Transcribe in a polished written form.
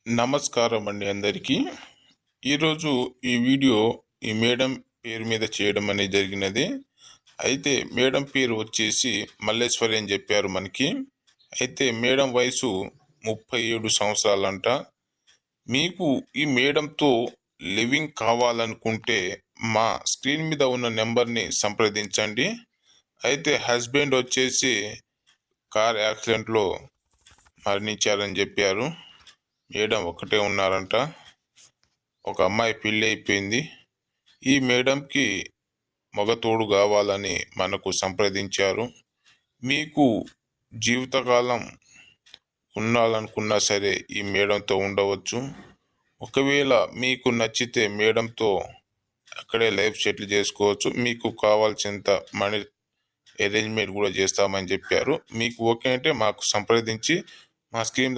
నమస్కారం అండి అందరికీ. ఈరోజు ఈ వీడియో ఈ మేడం పేరు మీద చేయడం అనేది జరిగినది. అయితే మేడం పేరు వచ్చేసి మల్లేశ్వరి అని చెప్పారు మనకి. అయితే మేడం వయసు 37 సంవత్సరాలంట. మీకు ఈ మేడంతో లివింగ్ కావాలనుకుంటే మా స్క్రీన్ మీద ఉన్న నెంబర్ని సంప్రదించండి. అయితే హస్బెండ్ వచ్చేసి కార్ యాక్సిడెంట్లో మరణించారని చెప్పారు. మేడం ఒకటే ఉన్నారంట. ఒక అమ్మాయి పెళ్ళి అయిపోయింది. ఈ మేడంకి మగతోడు కావాలని మనకు సంప్రదించారు. మీకు జీవితకాలం ఉండాలనుకున్నా సరే ఈ మేడంతో ఉండవచ్చు. ఒకవేళ మీకు నచ్చితే మేడంతో అక్కడే లైఫ్ సెటిల్ చేసుకోవచ్చు. మీకు కావాల్సినంత మనీ అరేంజ్మెంట్ కూడా చేస్తామని చెప్పారు. మీకు ఓకే అంటే మాకు సంప్రదించి మా స్కీమ్